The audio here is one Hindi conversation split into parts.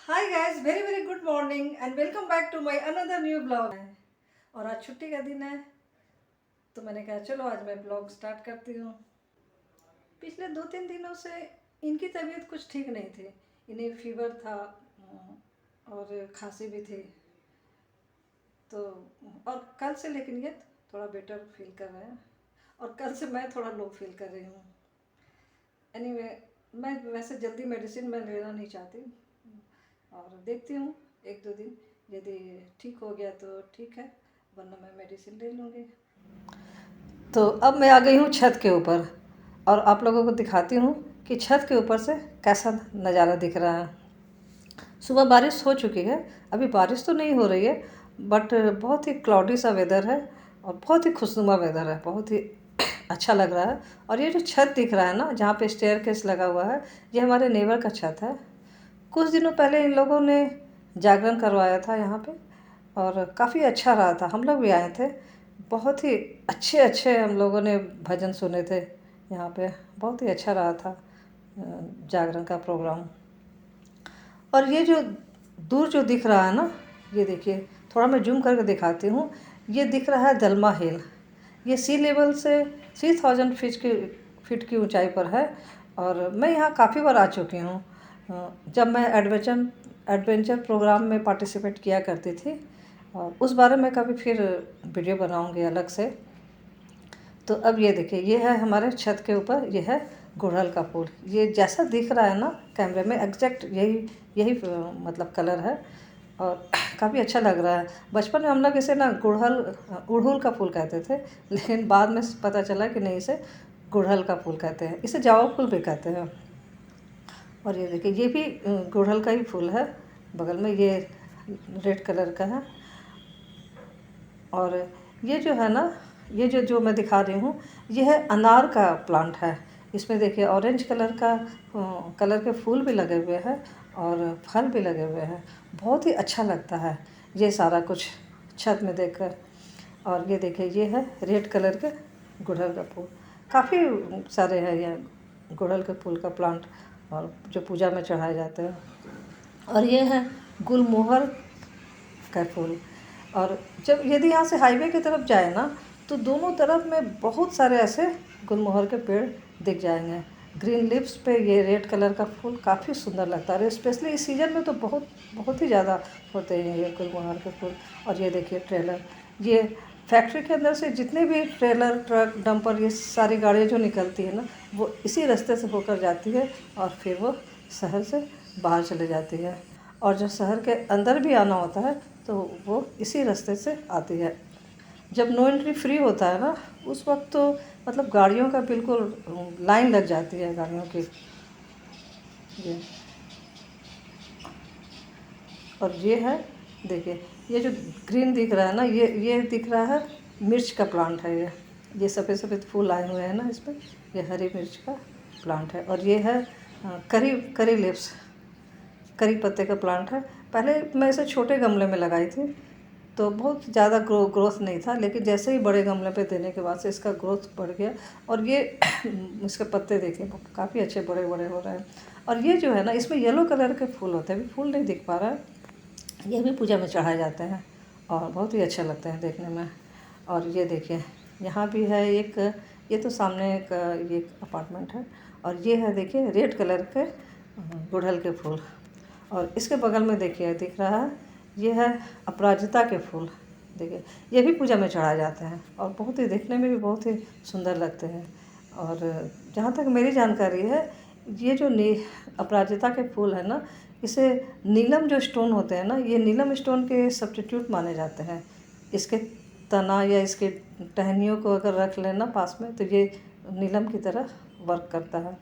Hi guys, very very good morning and welcome back to my another new blog. और आज छुट्टी का दिन है तो मैंने कहा चलो आज मैं ब्लॉग स्टार्ट करती हूँ। पिछले 2-3 दिनों से इनकी तबीयत कुछ ठीक नहीं थी। इन्हें फीवर था और खांसी भी थी। तो और कल से लेकिन ये थोड़ा बेटर फील कर रहे हैं और कल से मैं थोड़ा लो फील कर रही हूँ। एनीवे, मैं वैसे जल्दी मेडिसिन मैं लेना नहीं चाहती और देखती हूँ 1-2 दिन, यदि ठीक हो गया तो ठीक है, वरना मैं मेडिसिन ले लूँगी। तो अब मैं आ गई हूँ छत के ऊपर और आप लोगों को दिखाती हूँ कि छत के ऊपर से कैसा नज़ारा दिख रहा है। सुबह बारिश हो चुकी है, अभी बारिश तो नहीं हो रही है, बट बहुत ही क्लाउडी सा वेदर है और बहुत ही खुशनुमा वेदर है, बहुत ही अच्छा लग रहा है। और ये जो छत दिख रहा है ना, जहाँ पे स्टेयरकेस लगा हुआ है, ये हमारे नेबर का छत है। कुछ दिनों पहले इन लोगों ने जागरण करवाया था यहाँ पे और काफ़ी अच्छा रहा था। हम लोग भी आए थे, बहुत ही अच्छे अच्छे हम लोगों ने भजन सुने थे यहाँ पे, बहुत ही अच्छा रहा था जागरण का प्रोग्राम। और ये जो दूर जो दिख रहा है ना, ये देखिए, थोड़ा मैं जूम करके दिखाती हूँ। ये दिख रहा है दलमा हिल। ये सी लेवल से 3000 फीट की ऊंचाई पर है और मैं यहाँ काफ़ी बार आ चुकी हूँ। जब मैं एडवेंचर प्रोग्राम में पार्टिसिपेट किया करती थी और उस बारे में कभी फिर वीडियो बनाऊँगी अलग से। तो अब ये देखिए, ये है हमारे छत के ऊपर, ये है गुड़हल का फूल। ये जैसा दिख रहा है ना कैमरे में, एग्जैक्ट यही यही मतलब कलर है और काफ़ी अच्छा लग रहा है। बचपन में हम लोग इसे ना गुड़हल का फूल कहते थे, लेकिन बाद में पता चला कि नहीं, इसे गुड़हल का फूल कहते हैं, इसे जवा फूल भी कहते हैं। और ये देखिए, ये भी गुड़हल का ही फूल है, बगल में ये रेड कलर का है। और ये जो है ना, ये जो मैं दिखा रही हूँ, ये है अनार का प्लांट है। इसमें देखिए ऑरेंज कलर के फूल भी लगे हुए हैं और फल भी लगे हुए हैं। बहुत ही अच्छा लगता है ये सारा कुछ छत में देखकर। और ये देखिए, ये है रेड कलर के गुड़हल का फूल। काफ़ी सारे हैं ये गुड़हल के फूल का प्लांट, और जो पूजा में चढ़ाए जाते हैं। और ये है गुलमोहर का फूल। और जब यदि यहाँ से हाईवे की तरफ जाए ना, तो दोनों तरफ में बहुत सारे ऐसे गुलमोहर के पेड़ दिख जाएंगे। ग्रीन लिप्स पे ये रेड कलर का फूल काफ़ी सुंदर लगता है, स्पेशली इस सीज़न में तो बहुत बहुत ही ज़्यादा होते हैं ये गुलमोहर के फूल। और ये देखिए ट्रेलर, ये फैक्ट्री के अंदर से जितने भी ट्रेलर, ट्रक, डंपर, ये सारी गाड़ियाँ जो निकलती है ना, वो इसी रास्ते से होकर जाती है और फिर वो शहर से बाहर चले जाती है। और जो शहर के अंदर भी आना होता है तो वो इसी रास्ते से आती है। जब नो एंट्री फ्री होता है ना, उस वक्त तो मतलब गाड़ियों का बिल्कुल लाइन लग जाती है गाड़ियों की। ये और ये है, देखिए, ये जो ग्रीन दिख रहा है ना, ये दिख रहा है मिर्च का प्लांट है। ये सफ़ेद सफ़ेद फूल आए हुए हैं ना इसमें, ये हरी मिर्च का प्लांट है। और ये है करी करी लिव्स, करी पत्ते का प्लांट है। पहले मैं इसे छोटे गमले में लगाई थी तो बहुत ज़्यादा ग्रोथ नहीं था, लेकिन जैसे ही बड़े गमले पे देने के बाद से इसका ग्रोथ बढ़ गया। और ये इसके पत्ते देखिए काफ़ी अच्छे बड़े बड़े हो रहे हैं। और ये जो है ना, इसमें येलो कलर के फूल होते हैं, अभी फूल नहीं दिख पा रहा है। ये भी पूजा में चढ़ाए जाते हैं और बहुत ही अच्छे लगते हैं देखने में। और ये देखिए, यहाँ भी है एक, ये तो सामने एक ये अपार्टमेंट है। और ये है देखिए रेड कलर के गुड़हल के फूल। और इसके बगल में देखिए दिख रहा है, ये है अपराजिता के फूल। देखिए, ये भी पूजा में चढ़ाए जाते हैं और बहुत ही देखने में भी बहुत ही सुंदर लगते हैं। और जहाँ तक मेरी जानकारी है, ये जो अपराजिता के फूल है ना, इसे नीलम जो स्टोन होते हैं ना, ये नीलम स्टोन के सब्स्टिट्यूट माने जाते हैं। इसके तना या इसके टहनियों को अगर रख लेना पास में, तो ये नीलम की तरह वर्क करता है।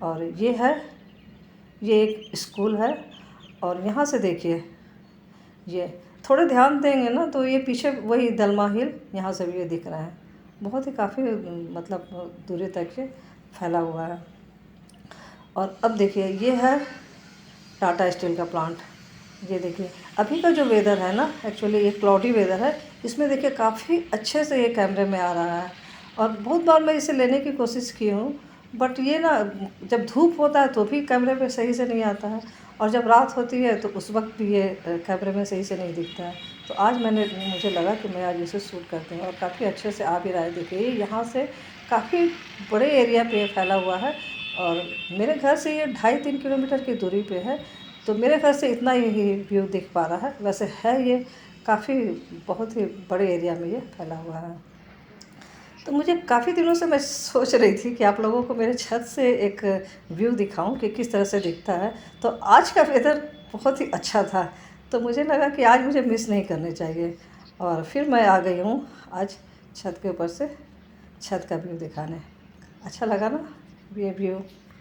और ये एक स्कूल है। और यहाँ से देखिए, ये थोड़े ध्यान देंगे ना तो ये पीछे वही दलमा हिल, यहाँ से भी ये दिख रहा है। बहुत ही काफ़ी मतलब दूरी तक ये फैला हुआ है। और अब देखिए, ये है टाटा स्टील का प्लांट। ये देखिए, अभी का जो वेदर है ना, एक्चुअली ये क्लाउडी वेदर है, इसमें देखिए काफ़ी अच्छे से ये कैमरे में आ रहा है। और बहुत बार मैं इसे लेने की कोशिश की हूँ, बट ये ना जब धूप होता है तो भी कैमरे पे सही से नहीं आता है, और जब रात होती है तो उस वक्त भी ये कैमरे में सही से नहीं दिखता है। तो आज मुझे लगा कि मैं आज इसे शूट करती हूँ, और काफ़ी अच्छे से आ भी रहा है। देखिए यहाँ से काफ़ी बड़े एरिया पे फैला हुआ है, और मेरे घर से ये 2.5-3 किलोमीटर की दूरी पे है। तो मेरे घर से इतना ही व्यू दिख पा रहा है। वैसे है ये काफ़ी बहुत ही बड़े एरिया में ये फैला हुआ है। तो मुझे काफ़ी दिनों से मैं सोच रही थी कि आप लोगों को मेरे छत से एक व्यू दिखाऊं कि किस तरह से दिखता है। तो आज का वेदर बहुत ही अच्छा था, तो मुझे लगा कि आज मुझे मिस नहीं करने चाहिए, और फिर मैं आ गई हूँ आज छत के ऊपर से छत का व्यू दिखाने। अच्छा लगा ना ये व्यू?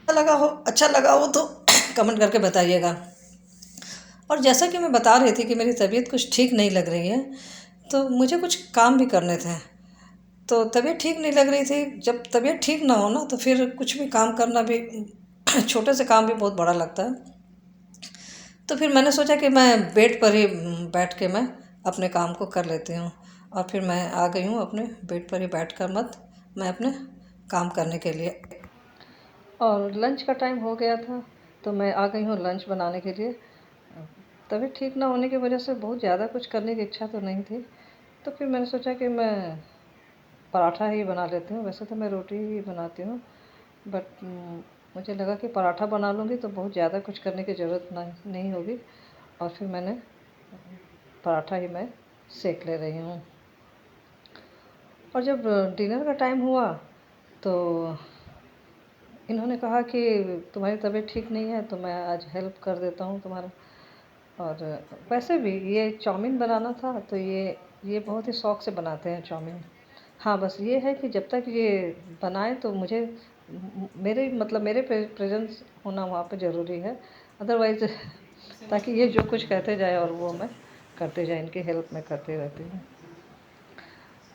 अच्छा लगा हो तो कमेंट करके बताइएगा। और जैसा कि मैं बता रही थी कि मेरी तबीयत कुछ ठीक नहीं लग रही है, तो मुझे कुछ काम भी करने थे। तो तबीयत ठीक नहीं लग रही थी। जब तबीयत ठीक ना हो ना तो फिर कुछ भी काम करना भी छोटे से काम भी बहुत बड़ा लगता है। तो फिर मैंने सोचा कि मैं बेड पर ही बैठ के मैं अपने काम को कर लेती हूँ, और फिर मैं आ गई हूँ अपने बेड पर ही बैठ कर मैं अपने काम करने के लिए। और लंच का टाइम हो गया था, तो मैं आ गई हूँ लंच बनाने के लिए। तबीयत ठीक ना होने की वजह से बहुत ज़्यादा कुछ करने की इच्छा तो नहीं थी, तो फिर मैंने सोचा कि मैं पराठा ही बना लेती हूँ। वैसे तो मैं रोटी ही बनाती हूँ, बट मुझे लगा कि पराठा बना लूँगी तो बहुत ज़्यादा कुछ करने की ज़रूरत नहीं होगी, और फिर मैंने पराठा ही मैं सेक ले रही हूँ। और जब डिनर का टाइम हुआ तो इन्होंने कहा कि तुम्हारी तबीयत ठीक नहीं है तो मैं आज हेल्प कर देता हूँ तुम्हारा। और वैसे भी ये चाउमीन बनाना था, तो ये बहुत ही शौक़ से बनाते हैं चाउमीन। हाँ, बस ये है कि जब तक ये बनाए तो मुझे मेरे प्रेजेंस होना वहाँ पे ज़रूरी है। अदरवाइज़ ताकि ये जो कुछ कहते जाए और वो मैं करते जाए, इनकी हेल्प मैं करती रहती हूँ।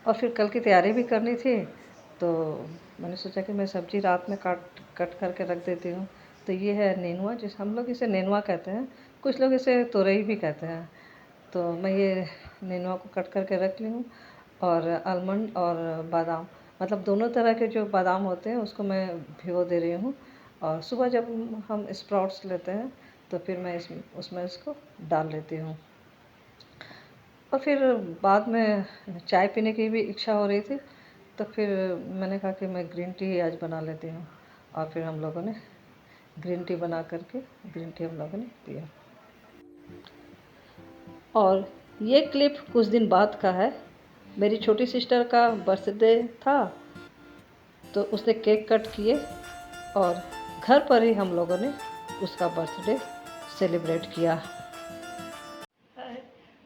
और फिर कल की तैयारी भी करनी थी, तो मैंने सोचा कि मैं सब्ज़ी रात में कट करके रख देती हूँ। तो ये है नेनुआ, जिस हम लोग इसे नेनुआ कहते हैं, कुछ लोग इसे तोरई भी कहते हैं। तो मैं ये नेनुआ को कट करके रख ली हूँ, और आलमंड और बादाम, मतलब दोनों तरह के जो बादाम होते हैं उसको मैं भिगो दे रही हूँ। और सुबह जब हम स्प्राउट्स लेते हैं तो फिर मैं उसमें इसको डाल लेती हूँ। और फिर बाद में चाय पीने की भी इच्छा हो रही थी, तो फिर मैंने कहा कि मैं ग्रीन टी आज बना लेती हूँ, और फिर हम लोगों ने ग्रीन टी हम लोगों ने पिया। और ये क्लिप कुछ दिन बाद का है। मेरी छोटी सिस्टर का बर्थडे था, तो उसने केक कट किए, और घर पर ही हम लोगों ने उसका बर्थडे सेलिब्रेट किया।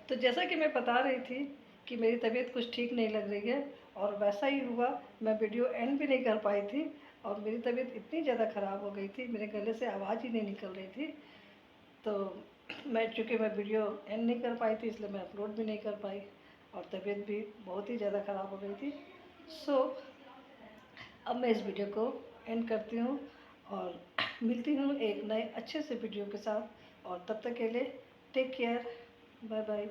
तो जैसा कि मैं बता रही थी कि मेरी तबीयत कुछ ठीक नहीं लग रही है, और वैसा ही हुआ। मैं वीडियो एंड भी नहीं कर पाई थी, और मेरी तबीयत इतनी ज़्यादा ख़राब हो गई थी, मेरे गले से आवाज़ ही नहीं निकल रही थी। तो चूँकि मैं वीडियो एंड नहीं कर पाई थी, इसलिए मैं अपलोड भी नहीं कर पाई, और तबीयत भी बहुत ही ज़्यादा ख़राब हो गई थी। सो अब मैं इस वीडियो को एंड करती हूँ, और मिलती हूँ एक नए अच्छे से वीडियो के साथ। और तब तक के लिए टेक केयर, बाय बाय।